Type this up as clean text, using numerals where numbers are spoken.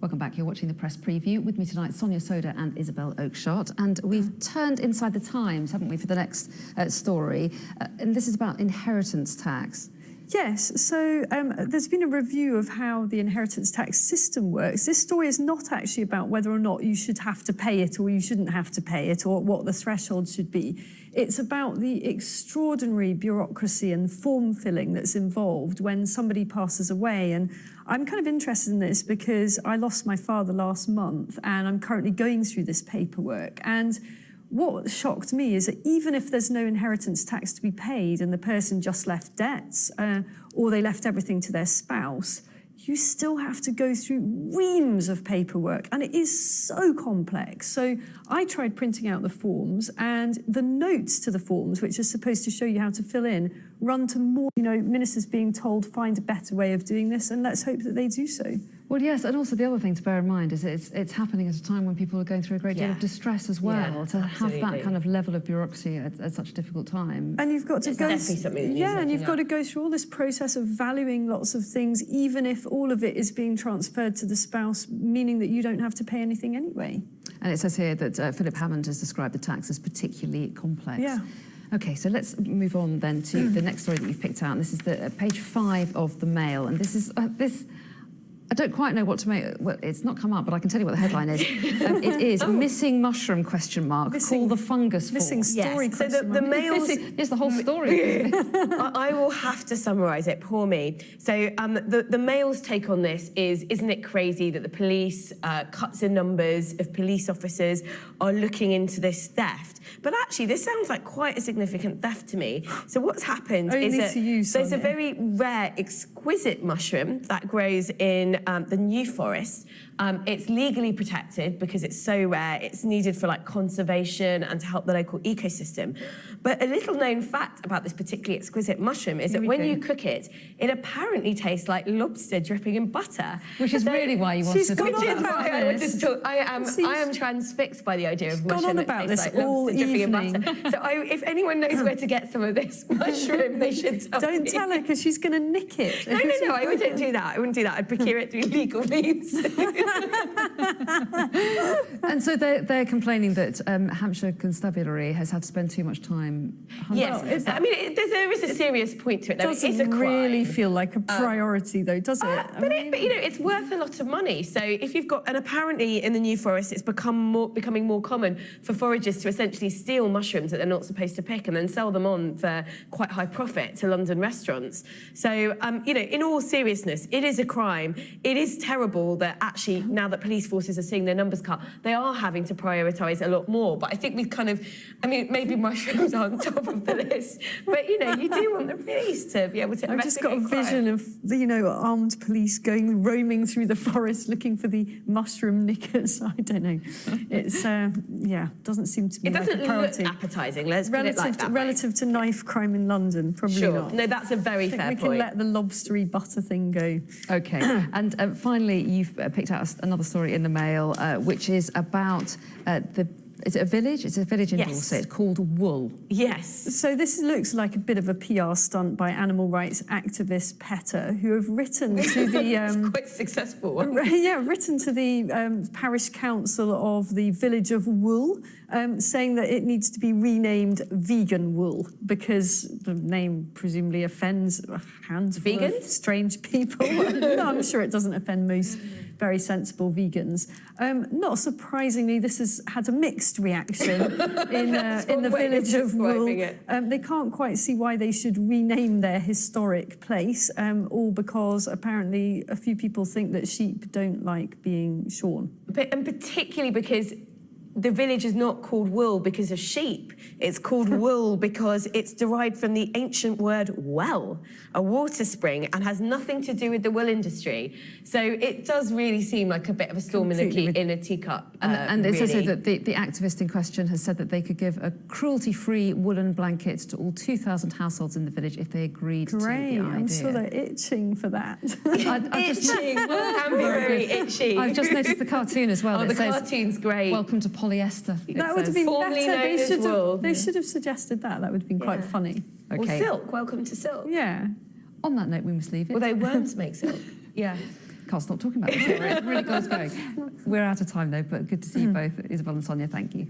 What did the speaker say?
Welcome back. You're watching the press preview. With me tonight, Sonia Sodha and Isabel Oakeshott. And we've turned inside the Times, haven't we, for the next story. And this is about inheritance tax. Yes, so there's been a review of how the inheritance tax system works. This story is not actually about whether or not you should have to pay it or you shouldn't have to pay it or what the threshold should be. It's about the extraordinary bureaucracy and form filling that's involved when somebody passes away. And I'm kind of interested in this because I lost my father last month and I'm currently going through this paperwork. And what shocked me is that even if there's no inheritance tax to be paid and the person just left debts or they left everything to their spouse, you still have to go through reams of paperwork, and it is so complex. So I tried printing out the forms, and the notes to the forms, which are supposed to show you how to fill in, run to more, ministers being told, find a better way of doing this, and let's hope that they do so. Well, yes, and also the other thing to bear in mind is it's happening at a time when people are going through a great deal of distress as well, to have that kind of level of bureaucracy at such a difficult time. And you've got to go... definitely something that and you've got to go through all this process of valuing lots of things, even if all of it is being transferred to the spouse, meaning that you don't have to pay anything anyway. And it says here that Philip Hammond has described the tax as particularly complex. Yeah. OK, so let's move on then to the next story that you've picked out. And this is page 5 of the Mail. And this is... I don't quite know what to make. Well, it's not come up, but I can tell you what the headline is. It is missing mushroom ? Call the fungus missing story ? So the Mail's... It's the whole story. I will have to summarise it, poor me. So the Mail's take on this is, isn't it crazy that the police, cuts in numbers of police officers are looking into this theft? But actually, this sounds like quite a significant theft to me. So what's happened is that there's a very rare, exquisite mushroom that grows in the New Forest. It's legally protected because it's so rare. It's needed for conservation and to help the local ecosystem. But a little known fact about this particularly exquisite mushroom is that when you cook it, it apparently tastes like lobster dripping in butter. Which is really why you want to talk about this. I am transfixed by the idea of mushroom that tastes like lobster dripping in butter. So if anyone knows where to get some of this mushroom, they should tell me. Don't tell her, because she's going to nick it. No, I wouldn't do that. I wouldn't do that. I'd procure it through legal means. And so they're complaining that Hampshire Constabulary has had to spend too much time. Yes, I mean there is a serious point to it. Though. It doesn't really feel like a priority, though, does it? But it's worth a lot of money. So if you've got, and apparently in the New Forest, it's becoming more common for foragers to essentially steal mushrooms that they're not supposed to pick and then sell them on for quite high profit to London restaurants. So in all seriousness, it is a crime. It is terrible that actually now that police forces are seeing their numbers cut, they are having to prioritise a lot more. But I think we've maybe mushrooms aren't top of the list, but you do want the police to be able to I've just got a crime. vision of the armed police roaming through the forest looking for the mushroom knickers. I don't know. It's doesn't seem to be it doesn't like a priority. look appetising. Let's put it like that. Relative to knife crime in London, probably not. No, that's a very fair point. We can let the lobstery butter thing go. OK, and finally, you've picked out another story in the Mail, which is about Is it a village? It's a village in Dorset called Wool. Yes. So this looks like a bit of a PR stunt by animal rights activist PETA, who have written to the... it's quite successful one. written to the parish council of the village of Wool, saying that it needs to be renamed Vegan Wool because the name presumably offends a handful of strange people. No, I'm sure it doesn't offend most very sensible vegans. Not surprisingly, this has had a mixed reaction in the village of Wool. They can't quite see why they should rename their historic place, all because apparently a few people think that sheep don't like being shorn. And particularly because the village is not called Wool because of sheep. It's called Wool because it's derived from the ancient word well, a water spring, and has nothing to do with the wool industry. So it does really seem like a bit of a storm in a teacup. And it says here that the activist in question has said that they could give a cruelty-free woolen blanket to all 2,000 households in the village if they agreed to the idea. I'm sure they're itching for that. Itching can be very itchy. I've just noticed the cartoon as well. Oh, the cartoon's great. Welcome to polyester. That would have been better. They should wool. have suggested that. That would have been quite funny. Okay. Or silk. Welcome to silk. Yeah. On that note, we must leave it. Although worms make silk. Yeah. Can't stop talking about this story. It's really got us going. We're out of time though, but good to see you both, Isabel and Sonia. Thank you.